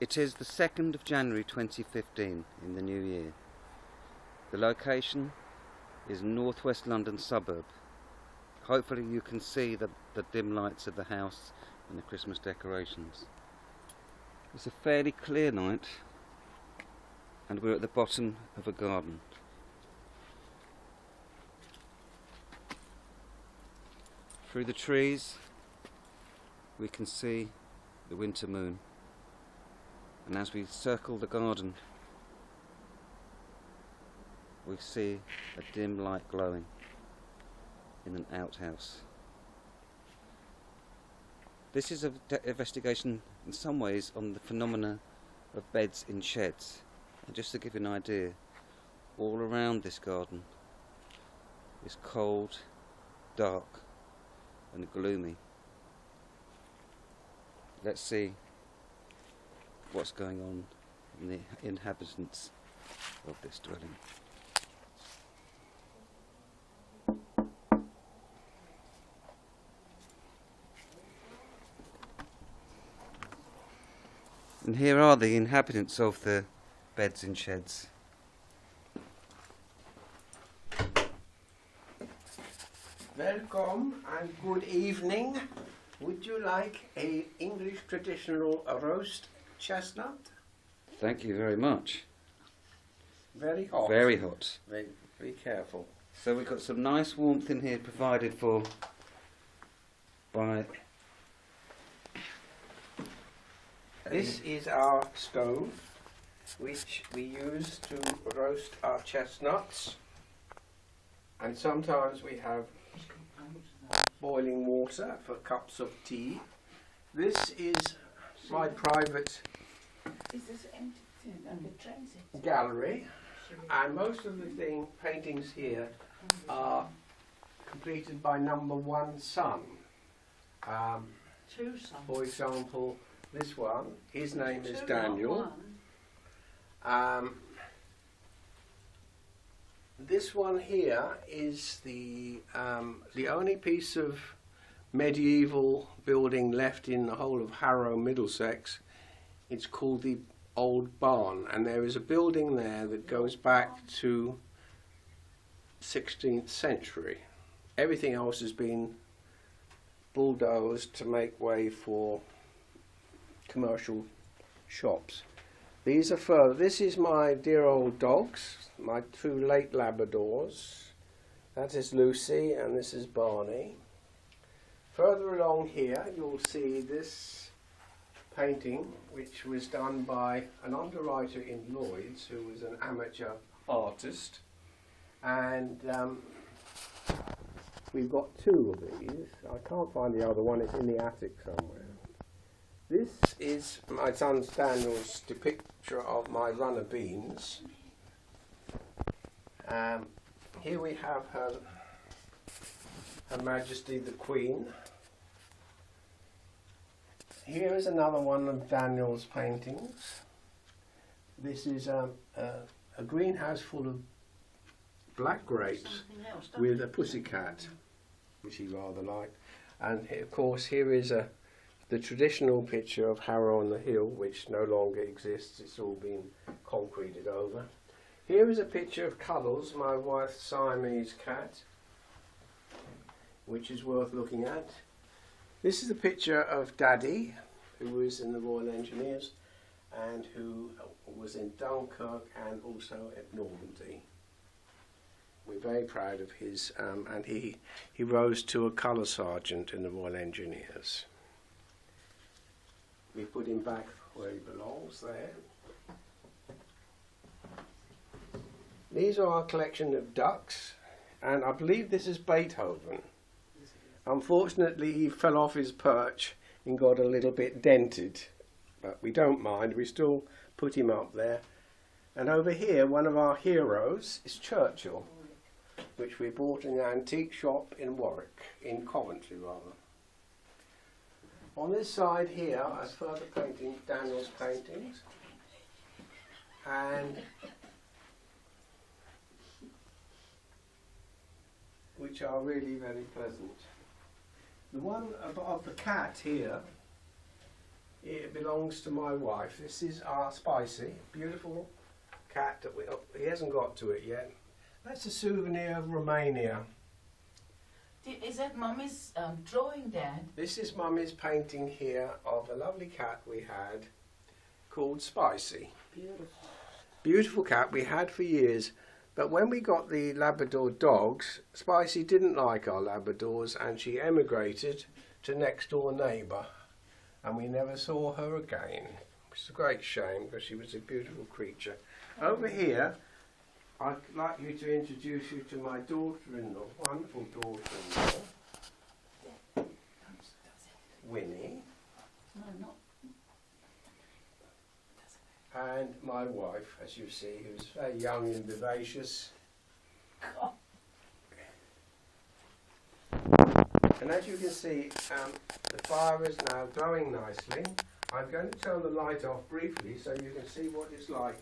It is the 2nd of January 2015 in the new year. The location is northwest London suburb. Hopefully you can see the dim lights of the house and the Christmas decorations. It's a fairly clear night and we're at the bottom of a garden. Through the trees we can see the winter moon, and as we circle the garden we see a dim light glowing in an outhouse. This is an investigation in some ways on the phenomena of beds in sheds, and just to give you an idea, all around this garden is cold, dark and gloomy. Let's see what's going on in the inhabitants of this dwelling. And here are the inhabitants of the beds in sheds. Welcome and good evening. Would you like an English traditional roast chestnut? Thank you very much. Very hot. Very hot. Be careful. So we've got some nice warmth in here provided for by... This is our stove, which we use to roast our chestnuts. And sometimes we have boiling water for cups of tea. This is my private gallery, and most of the paintings here are completed by number one son. Two sons. For example, this one, his name is Daniel. This one here is the only piece of medieval building left in the whole of Harrow, Middlesex. It's called the Old Barn, and there is a building there that goes back to 16th century. Everything else has been bulldozed to make way for commercial shops. These are further. This is my dear old dogs, my two late Labradors. That is Lucy and this is Barney. Further along here you'll see this painting, which was done by an underwriter in Lloyd's who was an amateur artist, and we've got two of these. I can't find the other one, it's in the attic somewhere. This is my son Daniel's picture of my runner beans. Here we have Her Majesty the Queen. Here is another one of Daniel's paintings. This is a greenhouse full of black grapes with a pussycat, which he rather liked. And of course here is the traditional picture of Harrow on the Hill, which no longer exists. It's all been concreted over. Here is a picture of Cuddles, my wife's Siamese cat, which is worth looking at. This is a picture of Daddy, who was in the Royal Engineers and who was in Dunkirk and also at Normandy. We're very proud of his, and he rose to a colour sergeant in the Royal Engineers. We put him back where he belongs, there. These are our collection of ducks, and I believe this is Beethoven. Unfortunately, he fell off his perch and got a little bit dented, but we don't mind, we still put him up there. And over here, one of our heroes is Churchill, which we bought in an antique shop in Warwick, in Coventry rather. On this side here are further paintings, Daniel's paintings, and which are really very pleasant. The one of the cat here It belongs to my wife. This is our Spicy, beautiful cat that he hasn't got to it yet. That's a souvenir of Romania. Is that Mummy's drawing, Dad? This is Mummy's painting here of a lovely cat we had called Spicy. Beautiful. Beautiful cat we had for years. But when we got the Labrador dogs, Spicy didn't like our Labradors and she emigrated to next door neighbour. And we never saw her again. It's a great shame because she was a beautiful creature. Over here, I'd like you to introduce you to my daughter-in-law, wonderful daughter-in-law, Winnie, No, not. and my wife, as you see, who's very young and vivacious. God. And as you can see, the fire is now glowing nicely. I'm going to turn the light off briefly so you can see what it's like.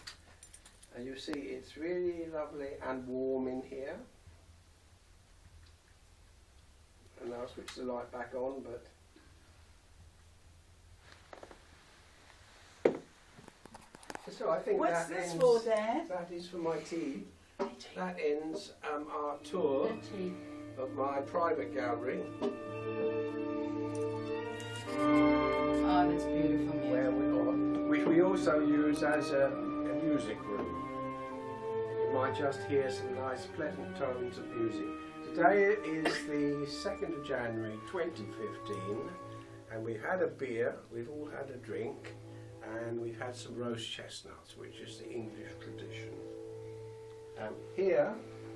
And you see it's really lovely and warm in here. And I'll switch the light back on, but so I think What's that this ends, for, Dad? that is for my tea. That ends our tour of my private gallery. Oh, that's beautiful music. Where we are, which we also use as a music room. You might just hear some nice pleasant tones of music. Today is the 2nd of January 2015 and we've had a beer, we've all had a drink and we've had some roast chestnuts, which is the English tradition. Here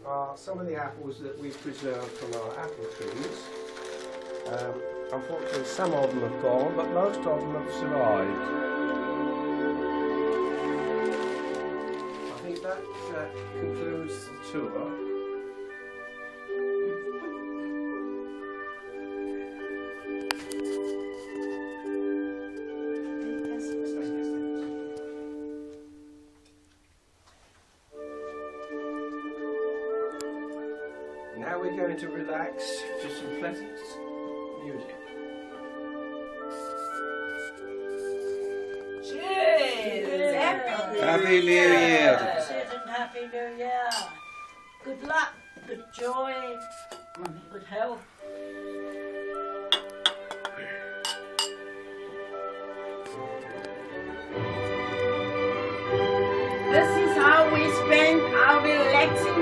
are some of the apples that we've preserved from our apple trees. Unfortunately some of them have gone, but most of them have survived. I think that concludes the tour. Now we're going to relax to some pleasant music. Cheers! Happy New Year! That's it, and Happy New Year. Good luck, good joy, good health. This is how we spend our relaxing